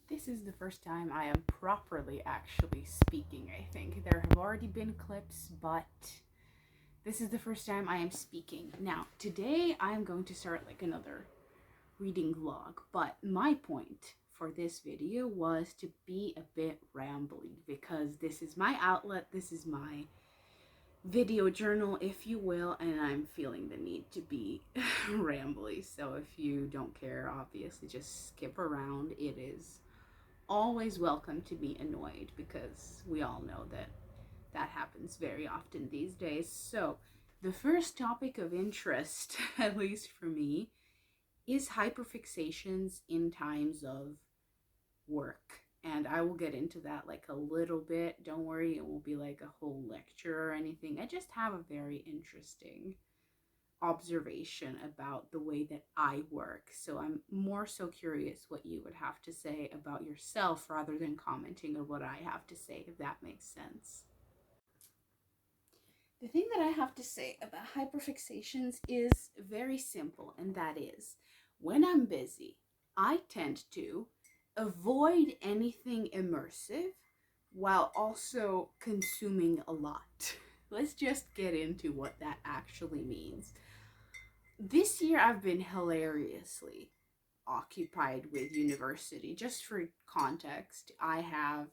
This is the first time I am properly actually speaking, I think. There have already been clips, but this is the first time I am speaking. Now, today I'm going to start like another reading vlog, but my point for this video was to be a bit rambly because this is my outlet, this is my video journal, if you will, and I'm feeling the need to be rambly. So if you don't care, obviously just skip around. It is always welcome to be annoyed because we all know that that happens very often these days. So the first topic of interest, at least for me, is hyperfixations in times of work. And I will get into that like a little bit. Don't worry, it won't be like a whole lecture or anything. I just have a very interesting observation about the way that I work. So I'm more so curious what you would have to say about yourself rather than commenting on what I have to say, if that makes sense. The thing that I have to say about hyperfixations is very simple, and that is when I'm busy, I tend to avoid anything immersive while also consuming a lot. Let's just get into what that actually means. This year I've been hilariously occupied with university. Just for context, I have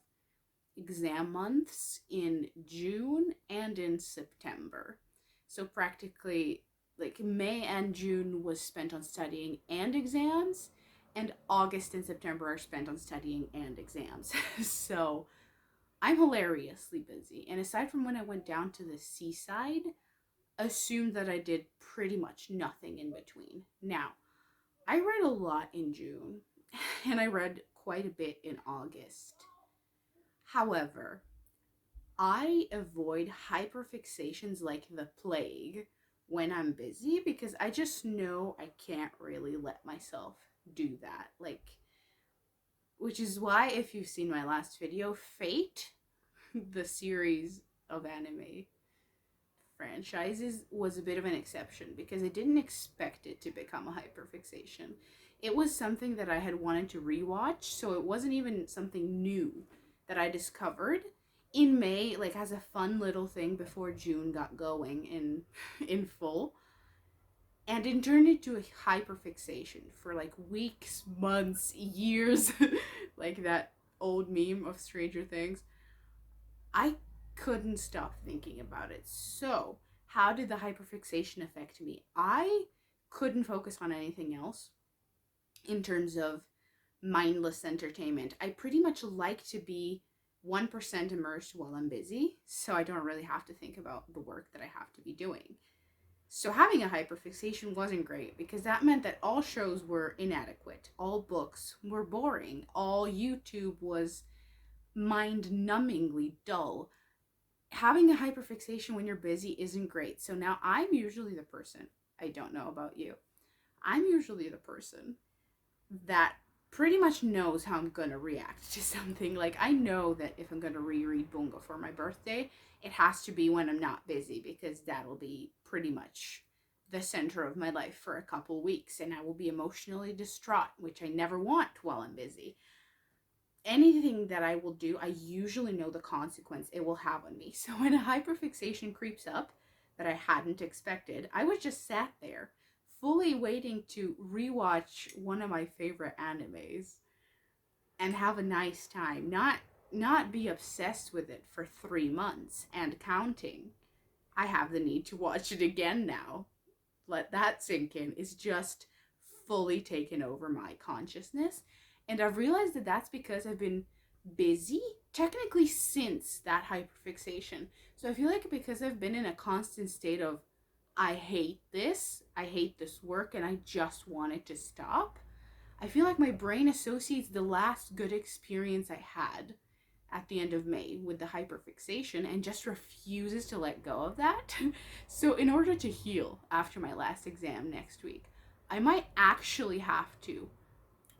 exam months in June and in September. So practically like May and June was spent on studying and exams, and August and September are spent on studying and exams. So I'm hilariously busy. And aside from when I went down to the seaside, assume that I did pretty much nothing in between. Now, I read a lot in June, and I read quite a bit in August. However, I avoid hyperfixations like the plague when I'm busy because I just know I can't really let myself do that. Like, which is why, if you've seen my last video, Fate, the series of anime franchises, was a bit of an exception because I didn't expect it to become a hyperfixation. It was something that I had wanted to rewatch, so it wasn't even something new that I discovered in May, like as a fun little thing before June got going in full. And it turned into a hyperfixation for like weeks, months, years, like that old meme of Stranger Things. I couldn't stop thinking about it. So, how did the hyperfixation affect me? I couldn't focus on anything else in terms of mindless entertainment. I pretty much like to be 1% immersed while I'm busy, so I don't really have to think about the work that I have to be doing. So having a hyperfixation wasn't great because that meant that all shows were inadequate, all books were boring, all YouTube was mind-numbingly dull. Having a hyperfixation when you're busy isn't great. So now I'm usually the person, I don't know about you, I'm usually the person that pretty much knows how I'm gonna react to something. Like, I know that if I'm gonna reread Bunga for my birthday, it has to be when I'm not busy because that'll be pretty much the center of my life for a couple weeks and I will be emotionally distraught, which I never want while I'm busy. Anything that I will do, I usually know the consequence it will have on me. So when a hyperfixation creeps up that I hadn't expected, I was just sat there fully waiting to rewatch one of my favorite animes and have a nice time, not be obsessed with it for 3 months and counting. I have the need to watch it again now. Let that sink in. It's just fully taken over my consciousness. And I've realized that that's because I've been busy, technically since that hyperfixation. So I feel like because I've been in a constant state of, I hate this work, and I just want it to stop. I feel like my brain associates the last good experience I had at the end of May with the hyperfixation and just refuses to let go of that. So, in order to heal after my last exam next week, I might actually have to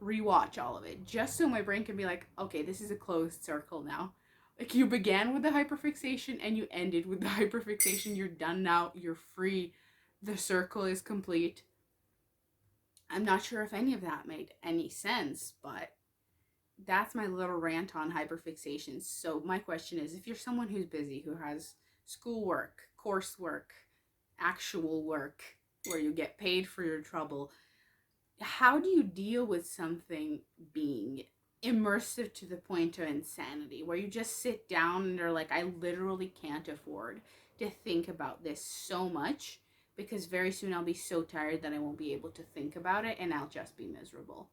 rewatch all of it just so my brain can be like, okay, this is a closed circle now. Like, you began with the hyperfixation and you ended with the hyperfixation. You're done now. You're free. The circle is complete. I'm not sure if any of that made any sense, but that's my little rant on hyperfixations. So my question is, if you're someone who's busy, who has schoolwork, coursework, actual work, where you get paid for your trouble, how do you deal with something being immersive to the point of insanity, where you just sit down and are like, I literally can't afford to think about this so much, because very soon I'll be so tired that I won't be able to think about it and I'll just be miserable.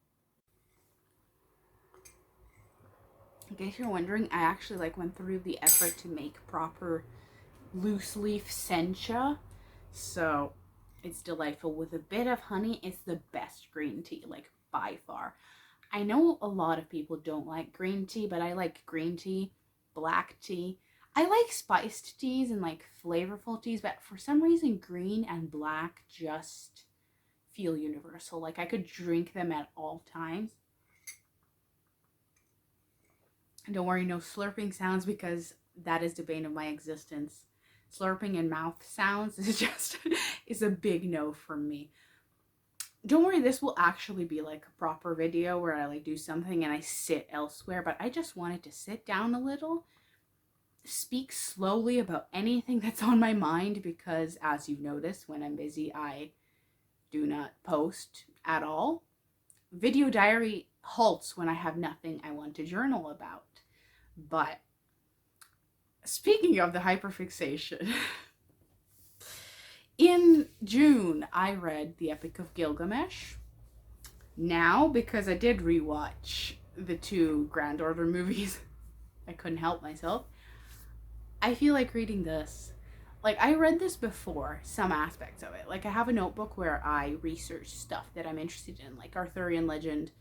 In case you're wondering, I actually went through the effort to make proper loose leaf sencha, so it's delightful with a bit of honey. It's the best green tea, by far. I know a lot of people don't like green tea, but I like green tea, black tea. I like spiced teas and flavorful teas, but for some reason green and black just feel universal. I could drink them at all times. And don't worry, no slurping sounds, because that is the bane of my existence. Slurping and mouth sounds is a big no from me. Don't worry, this will actually be a proper video where I do something and I sit elsewhere, but I just wanted to sit down a little, speak slowly about anything that's on my mind, because as you've noticed, when I'm busy, I do not post at all. Video diary halts when I have nothing I want to journal about. But speaking of the hyperfixation, in June, I read The Epic of Gilgamesh. Now, because I did rewatch the 2 Grand Order movies, I couldn't help myself. I feel like reading this. I read this before, some aspects of it. I have a notebook where I research stuff that I'm interested in, Arthurian legend,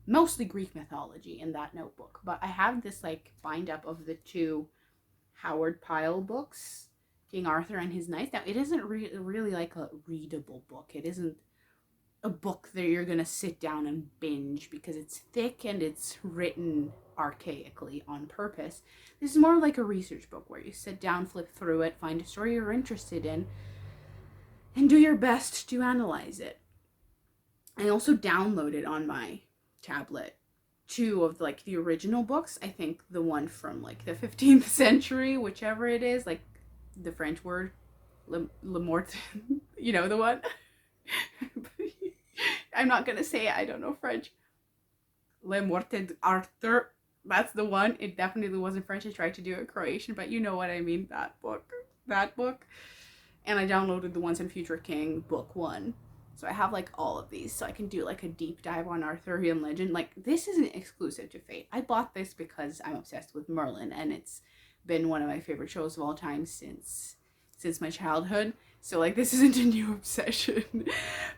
mostly Greek mythology in that notebook. But I have this, bind up of the 2 Howard Pyle books, King Arthur and His Knights. Now, it isn't really a readable book. It isn't a book that you're going to sit down and binge, because it's thick and it's written archaically on purpose. This is more like a research book where you sit down, flip through it, find a story you're interested in, and do your best to analyze it. I also downloaded on my tablet 2 of the original books. I think the one from the 15th century, whichever it is, the French word, le mort, you know the one. I'm not gonna say it, I don't know French. Le Morte d'Arthur, that's the one. It definitely wasn't French. I tried to do it Croatian, but you know what I mean. That book. And I downloaded the Once and Future King book 1. So I have all of these, so I can do a deep dive on Arthurian legend. This isn't exclusive to Fate. I bought this because I'm obsessed with Merlin, and it's been one of my favorite shows of all time since my childhood. So this isn't a new obsession.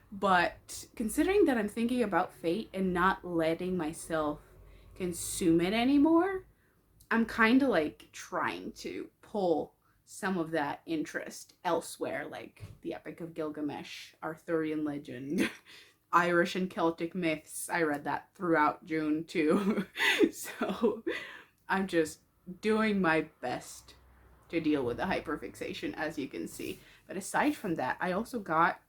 But considering that I'm thinking about Fate and not letting myself consume it anymore, I'm kind of trying to pull some of that interest elsewhere, The Epic of Gilgamesh, Arthurian legend, Irish and Celtic myths. I read that throughout June too. So I'm just doing my best to deal with the hyperfixation, as you can see. But aside from that, I also got,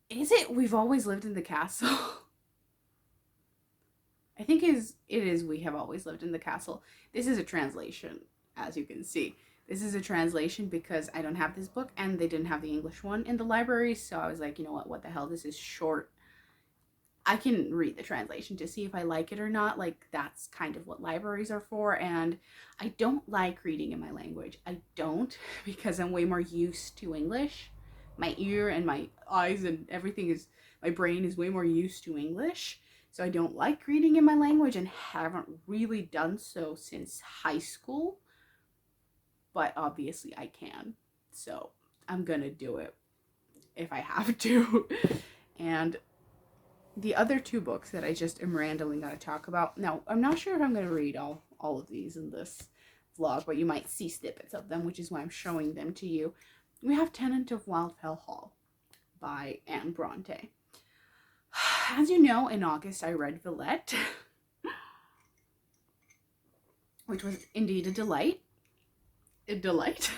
is it We've Always Lived in the Castle? I think it is We Have Always Lived in the Castle. This is a translation, as you can see. This is a translation because I don't have this book and they didn't have the English one in the library. So I was like, you know what the hell? This is short. I can read the translation to see if I like it or not. That's kind of what libraries are for. And I don't like reading in my language. I don't, because I'm way more used to English. my ear and my eyes and everything is, my brain is way more used to English. So I don't like reading in my language and haven't really done so since high school. But obviously I can. So I'm gonna do it if I have to. And the other two books that I just am randomly gonna talk about. Now, I'm not sure if I'm gonna read all of these in this vlog, but you might see snippets of them, which is why I'm showing them to you. We have Tenant of Wildfell Hall by Anne Bronte. As you know, in August I read Villette, which was indeed a delight. A delight.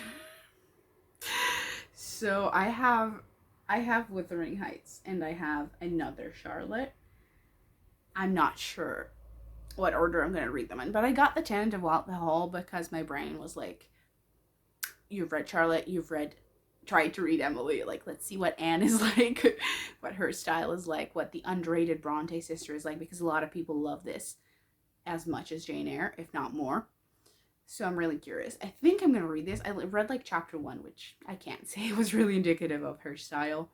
So I have Wuthering Heights and I have Another Charlotte. I'm not sure what order I'm going to read them in, but I got the Tenant of Wildfell Hall because my brain was like, you've read Charlotte, you've tried to read Emily, like, let's see what Anne is like, what her style is like, what the underrated Bronte sister is like, because a lot of people love this as much as Jane Eyre, if not more. So I'm really curious. I think I'm going to read this. I read like chapter 1, which I can't say was really indicative of her style.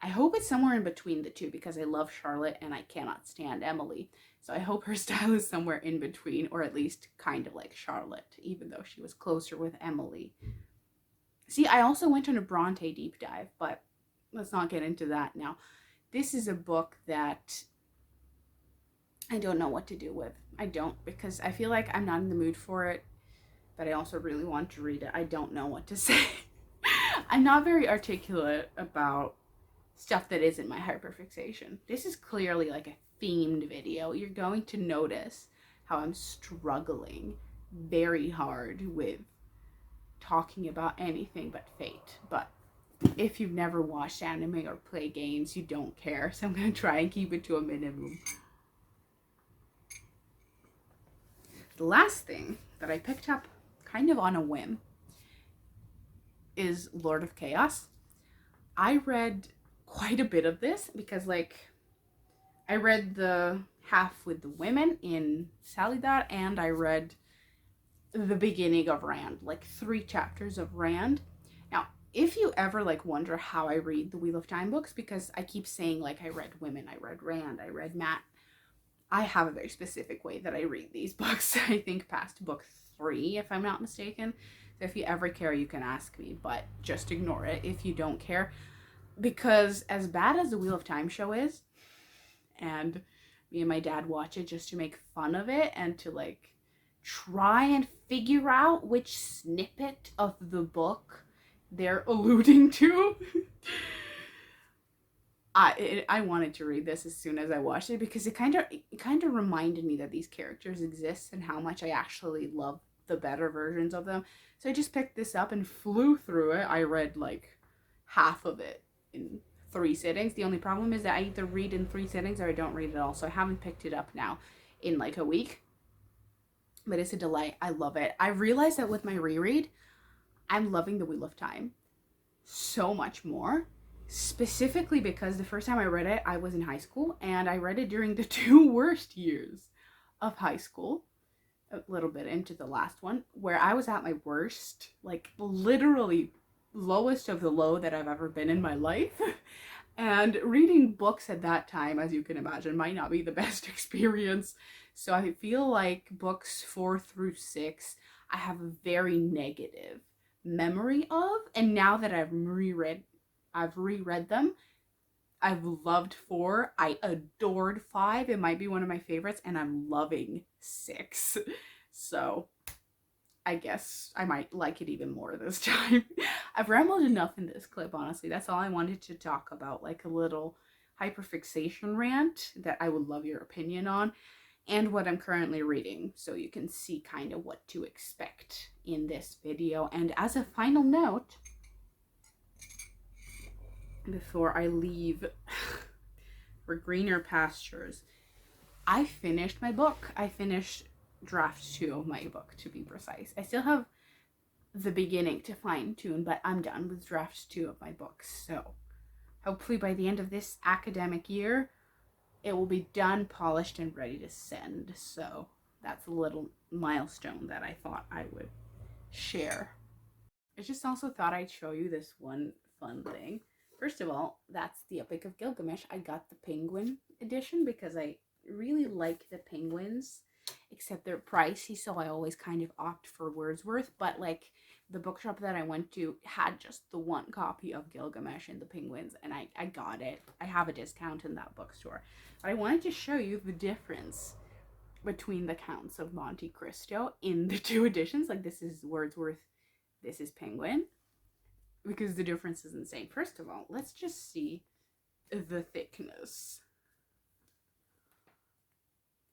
I hope it's somewhere in between the two because I love Charlotte and I cannot stand Emily. So I hope her style is somewhere in between, or at least kind of like Charlotte, even though she was closer with Emily. See, I also went on a Bronte deep dive, but let's not get into that now. This is a book that I don't know what to do with. I don't, because I feel like I'm not in the mood for it, but I also really want to read it. I don't know what to say. I'm not very articulate about stuff that isn't my hyperfixation. This is clearly like a themed video. You're going to notice how I'm struggling very hard with talking about anything but fate. But if you've never watched anime or play games, you don't care. So I'm going to try and keep it to a minimum. The last thing that I picked up kind of on a whim is Lord of Chaos. I read quite a bit of this because, like, I read the half with the women in Salidar and I read the beginning of Rand, like 3 chapters of Rand. Now, if you ever like wonder how I read the Wheel of Time books, because I keep saying like I read women, I read Rand, I read Matt, I have a very specific way that I read these books. I think past book 3, if I'm not mistaken. So if you ever care, you can ask me, but just ignore it if you don't care. Because as bad as the Wheel of Time show is, and me and my dad watch it just to make fun of it and to like try and figure out which snippet of the book they're alluding to. I wanted to read this as soon as I watched it because it kind of reminded me that these characters exist and how much I actually love the better versions of them. So I just picked this up and flew through it. I read like half of it in 3 sittings. The only problem is that I either read in 3 sittings or I don't read at all. So I haven't picked it up now in like a week. But it's a delight. I love it. I realized that with my reread, I'm loving the Wheel of Time so much more. Specifically because the first time I read it, I was in high school and I read it during the 2 worst years of high school, a little bit into the last one, where I was at my worst, like literally lowest of the low that I've ever been in my life. And reading books at that time, as you can imagine, might not be the best experience. So I feel like books 4 through 6, I have a very negative memory of. And now that I've reread them. I've loved 4. I adored 5. It might be one of my favorites, and I'm loving 6. So I guess I might like it even more this time. I've rambled enough in this clip, honestly. That's all I wanted to talk about, like a little hyperfixation rant that I would love your opinion on, and what I'm currently reading, so you can see kind of what to expect in this video. And as a final note, before I leave for greener pastures, I finished my book. I finished draft 2 of my book, to be precise. I still have the beginning to fine tune, but I'm done with draft 2 of my book. So hopefully by the end of this academic year, it will be done, polished, and ready to send. So that's a little milestone that I thought I would share. I just also thought I'd show you this one fun thing. First of all, that's the Epic of Gilgamesh. I got the Penguin edition because I really like the penguins, except they're pricey, so I always kind of opt for Wordsworth. But like the bookshop that I went to had just the one copy of Gilgamesh and the Penguins, and I got it. I have a discount in that bookstore. But I wanted to show you the difference between the Counts of Monte Cristo in the two editions. Like, this is Wordsworth, this is Penguin, because the difference is insane. First of all, let's just see the thickness.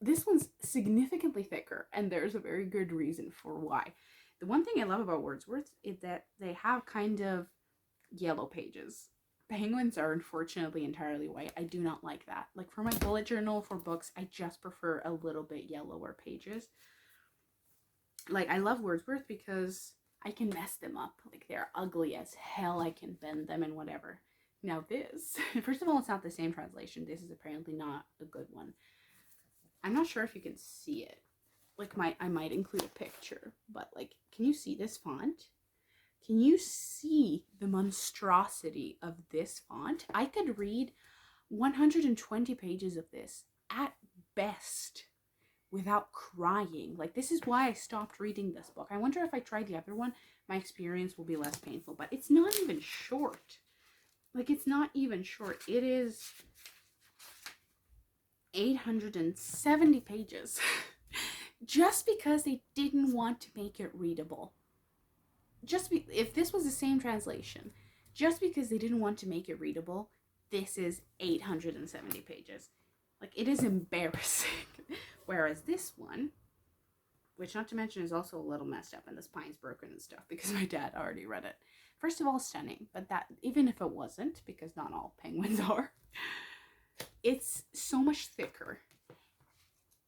This one's significantly thicker, and there's a very good reason for why. The one thing I love about Wordsworth is that they have kind of yellow pages. Penguins are unfortunately entirely white. I do not like that. Like, for my bullet journal, for books, I just prefer a little bit yellower pages. Like, I love Wordsworth because I can mess them up. Like, they're ugly as hell. I can bend them and whatever. Now this, first of all, it's not the same translation. This is apparently not a good one. I'm not sure if you can see it. Like, I might include a picture, but like, can you see this font? Can you see the monstrosity of this font? I could read 120 pages of this at best without crying. Like, this is why I stopped reading this book. I wonder if I try the other one, my experience will be less painful, but it's not even short. Like, it's not even short. It is 870 pages. Just because they didn't want to make it readable. If this was the same translation, just because they didn't want to make it readable, this is 870 pages. Like, it is embarrassing. Whereas this one, which not to mention is also a little messed up and the spine's broken and stuff because my dad already read it. First of all, stunning, but that, even if it wasn't, because not all penguins are, it's so much thicker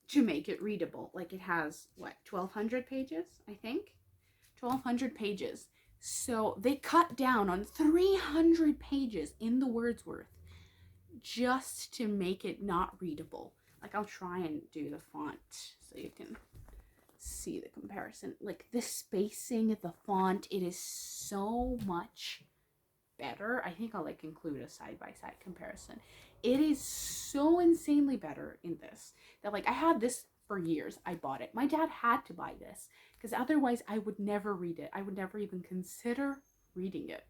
to make it readable. Like, it has, what, 1,200 pages, I think? 1,200 pages. So they cut down on 300 pages in the Wordsworth just to make it not readable. Like, I'll try and do the font so you can see the comparison. Like, the spacing of the font, it is so much better. I think I'll like include a side-by-side comparison. It is so insanely better in this that, like, I had this for years. I bought it. My dad had to buy this because otherwise I would never read it. I would never even consider reading it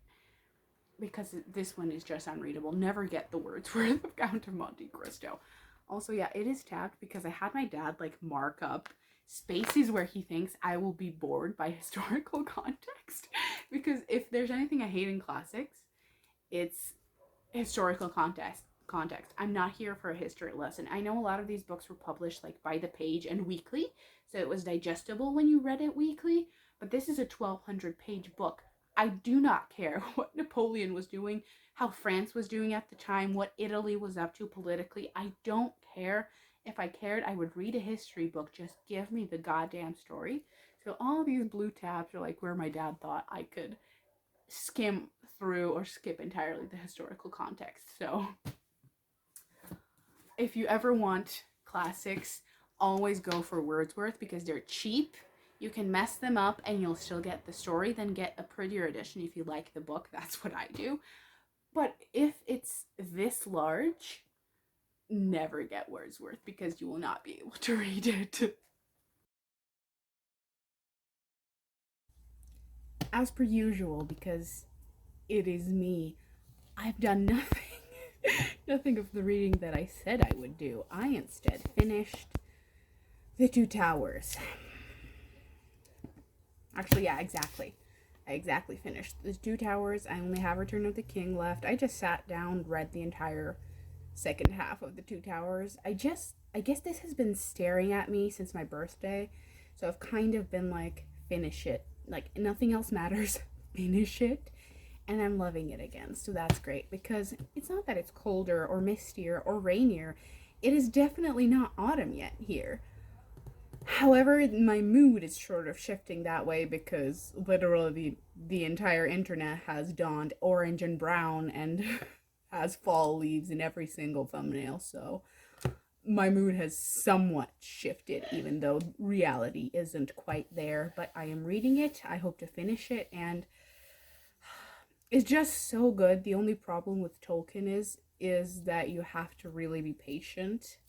because this one is just unreadable. Never get the Wordsworth of Count of Monte Cristo. Also, yeah, it is tabbed because I had my dad like mark up spaces where he thinks I will be bored by historical context, because if there's anything I hate in classics, it's historical context. I'm not here for a history lesson. I know a lot of these books were published like by the page and weekly, so it was digestible when you read it weekly, but this is a 1,200 page book. I do not care what Napoleon was doing, how France was doing at the time, what Italy was up to politically. I don't care. If I cared, I would read a history book. Just give me the goddamn story. So all these blue tabs are like where my dad thought I could skim through or skip entirely the historical context. So if you ever want classics, always go for Wordsworth because they're cheap. You can mess them up and you'll still get the story. Then get a prettier edition if you like the book. That's what I do. But if it's this large, never get Wordsworth because you will not be able to read it. As per usual, because it is me, I've done nothing. Nothing of the reading that I said I would do. I instead finished The Two Towers. Actually, yeah, exactly. I exactly finished The Two Towers. I only have Return of the King left. I just sat down, read the entire second half of The Two Towers. I guess this has been staring at me since my birthday. So I've kind of been like, finish it. Like, nothing else matters. Finish it. And I'm loving it again. So that's great because it's not that it's colder or mistier or rainier. It is definitely not autumn yet here. However, my mood is sort of shifting that way because literally the entire internet has donned orange and brown and has fall leaves in every single thumbnail. So my mood has somewhat shifted, even though reality isn't quite there. But I am reading it. I hope to finish it, and It's just so good. The only problem with Tolkien is that you have to really be patient.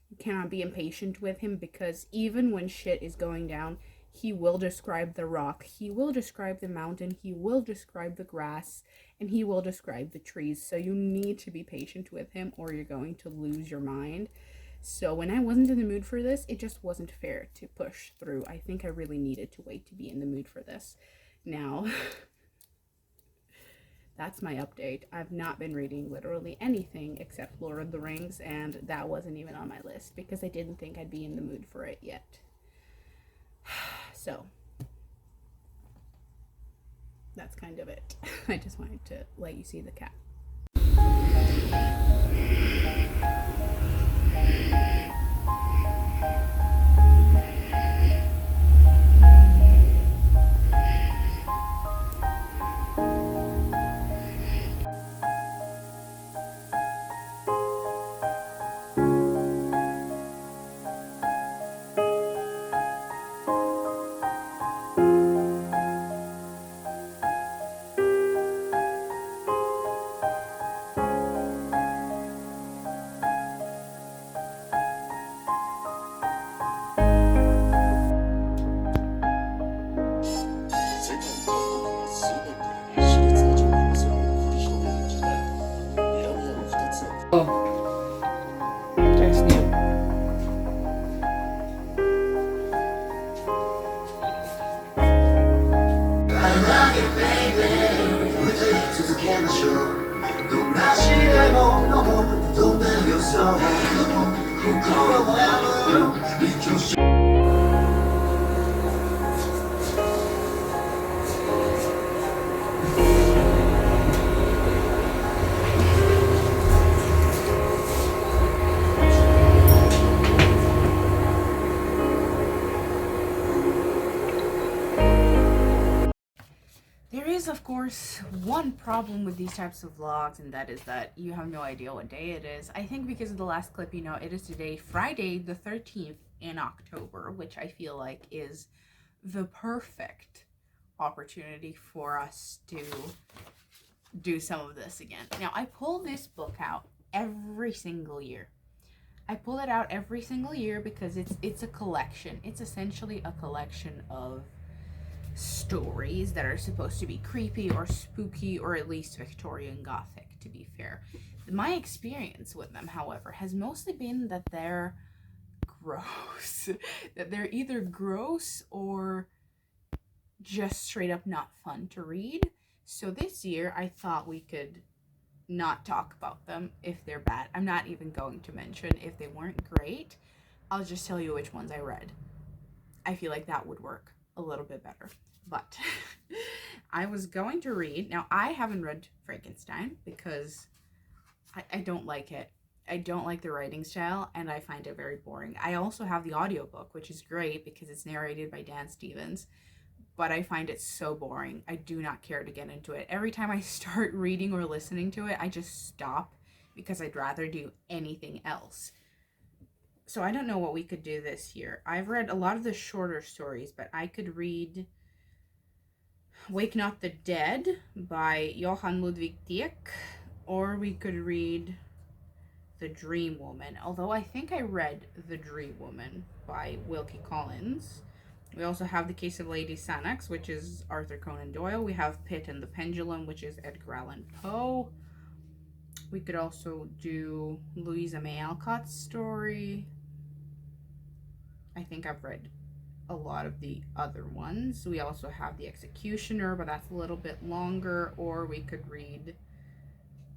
You cannot be impatient with him because even when shit is going down, he will describe the rock, he will describe the mountain, he will describe the grass, and he will describe the trees. So you need to be patient with him or you're going to lose your mind. So when I wasn't in the mood for this, it just wasn't fair to push through. I think I really needed to wait to be in the mood for this. Now, that's my update. I've not been reading literally anything except Lord of the Rings, and that wasn't even on my list because I didn't think I'd be in the mood for it yet. So, that's kind of it. I just wanted to let you see the cat. That's new. There is, of course, one problem with these types of vlogs, and that is that you have no idea what day it is. I think because of the last clip, you know, it is today, Friday the 13th in October, which I feel like is the perfect opportunity for us to do some of this again. Now, I pull this book out every single year. I pull it out every single year because it's a collection. It's essentially a collection of stories that are supposed to be creepy or spooky or at least Victorian Gothic, to be fair. My experience with them, however, has mostly been that they're gross. That they're either gross or just straight up not fun to read. So this year I thought we could not talk about them if they're bad. I'm not even going to mention if they weren't great. I'll just tell you which ones I read. I feel like that would work a little bit better. But I was going to read, now I haven't read Frankenstein because I don't like it. I don't like the writing style and I find it very boring. I also have the audiobook, which is great because it's narrated by Dan Stevens, but I find it so boring. I do not care to get into it. Every time I start reading or listening to it, I just stop because I'd rather do anything else. So I don't know what we could do this year. I've read a lot of the shorter stories, but I could read Wake Not the Dead by Johann Ludwig Tieck, or we could read The Dream Woman, although I think I read The Dream Woman by Wilkie Collins. We also have The Case of Lady Sannox, which is Arthur Conan Doyle. We have Pit and the Pendulum, which is Edgar Allan Poe. We could also do Louisa May Alcott's story. I think I've read a lot of the other ones. We also have The Executioner, but that's a little bit longer. Or we could read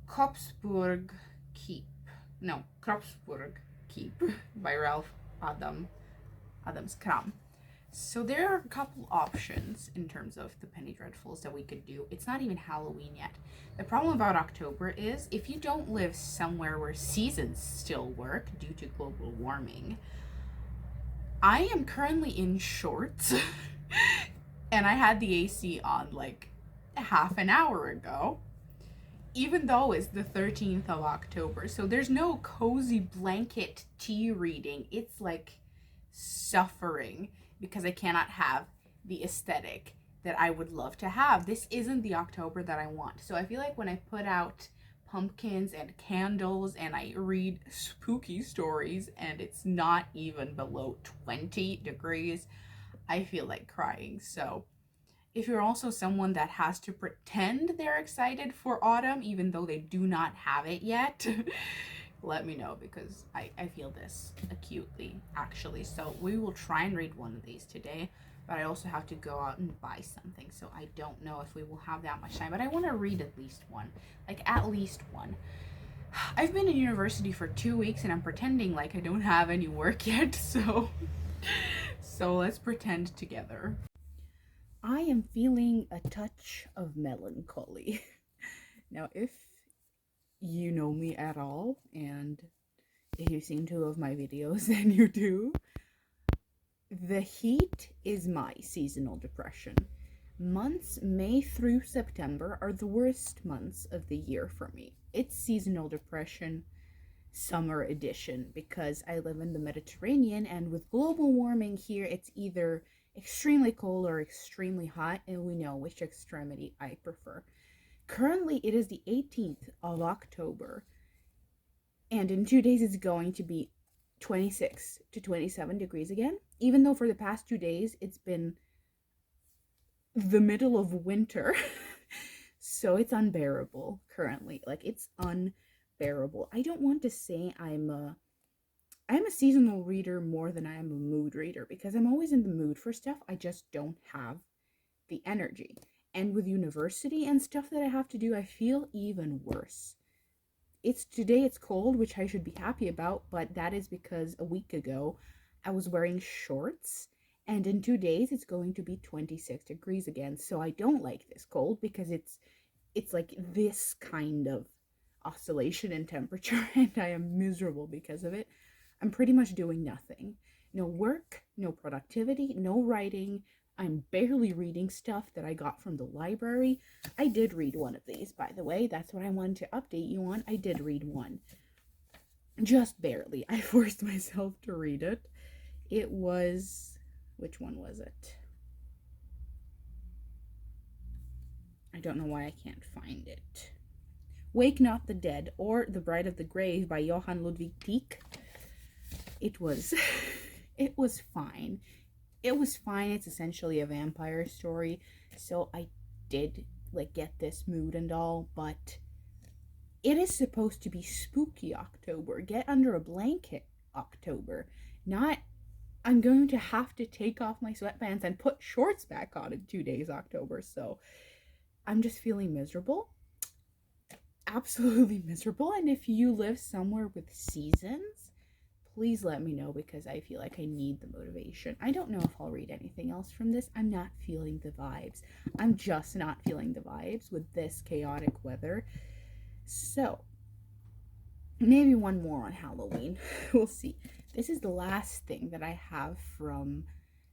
Kropsburg Keep by Ralph Adams Kram. So there are a couple options in terms of the Penny Dreadfuls that we could do. It's not even Halloween yet. The problem about October is if you don't live somewhere where seasons still work due to global warming. I am currently in shorts and I had the AC on like half an hour ago, even though it's the 13th of October. So there's no cozy blanket tea reading. It's like suffering because I cannot have the aesthetic that I would love to have. This isn't the October that I want. So I feel like when I put out pumpkins and candles and I read spooky stories and it's not even below 20 degrees, I feel like crying. So if you're also someone that has to pretend they're excited for autumn even though they do not have it yet, let me know, because I feel this acutely actually. So we will try and read one of these today, but I also have to go out and buy something, so I don't know if we will have that much time, but I want to read at least one, like at least one. I've been in university for 2 weeks and I'm pretending like I don't have any work yet, so let's pretend together. I am feeling a touch of melancholy. Now, if you know me at all, and if you've seen 2 of my videos, then you do. The heat is my seasonal depression. Months May through September are the worst months of the year for me. It's seasonal depression, summer edition, because I live in the Mediterranean, and with global warming here, it's either extremely cold or extremely hot, and we know which extremity I prefer. Currently, it is the 18th of October, and in 2 days it's going to be 26 to 27 degrees again, even though for the past 2 days it's been the middle of winter. So it's unbearable currently. Like, it's unbearable. I don't want to say I'm a seasonal reader more than I am a mood reader, because I'm always in the mood for stuff. I just don't have the energy. And with university and stuff that I have to do, I feel even worse. Today it's cold, which I should be happy about, but that is because a week ago I was wearing shorts, and in 2 days it's going to be 26 degrees again. So I don't like this cold, because it's like this kind of oscillation in temperature, and I am miserable because of it. I'm pretty much doing nothing. No work, no productivity, no writing. I'm barely reading stuff that I got from the library. I did read one of these, by the way. That's what I wanted to update you on. I did read one. Just barely. I forced myself to read it. It was... which one was it? I don't know why I can't find it. Wake Not the Dead, or The Bride of the Grave by Johann Ludwig Tieck. It was fine. It was fine. It's essentially a vampire story, so I did like get this mood and all, but it is supposed to be spooky October, get under a blanket October, not I'm going to have to take off my sweatpants and put shorts back on in 2 days October. So I'm just feeling miserable, absolutely miserable. And if you live somewhere with seasons, please let me know, because I feel like I need the motivation. I don't know if I'll read anything else from this. I'm not feeling the vibes. I'm just not feeling the vibes with this chaotic weather. So maybe one more on Halloween. We'll see. This is the last thing that I have from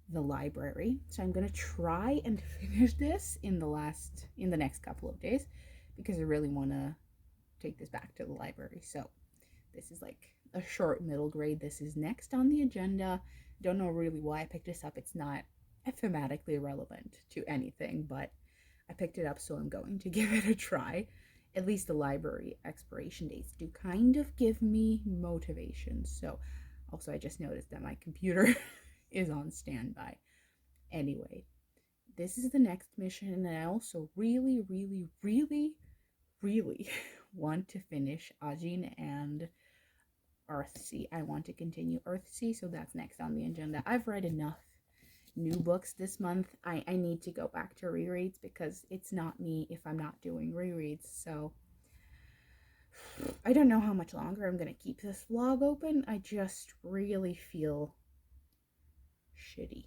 the library. So I'm going to try and finish this in the next couple of days, because I really want to take this back to the library. So this is like a short middle grade. This is next on the agenda. Don't know really why I picked this up. It's not thematically relevant to anything, but I picked it up, so I'm going to give it a try. At least the library expiration dates do kind of give me motivation. So also, I just noticed that my computer is on standby. Anyway, this is the next mission, and I also really, really, really, really want to finish Ajin and Earthsea. I want to continue Earthsea, so that's next on the agenda. I've read enough new books this month. I need to go back to rereads, because it's not me if I'm not doing rereads. So I don't know how much longer I'm going to keep this vlog open. I just really feel shitty.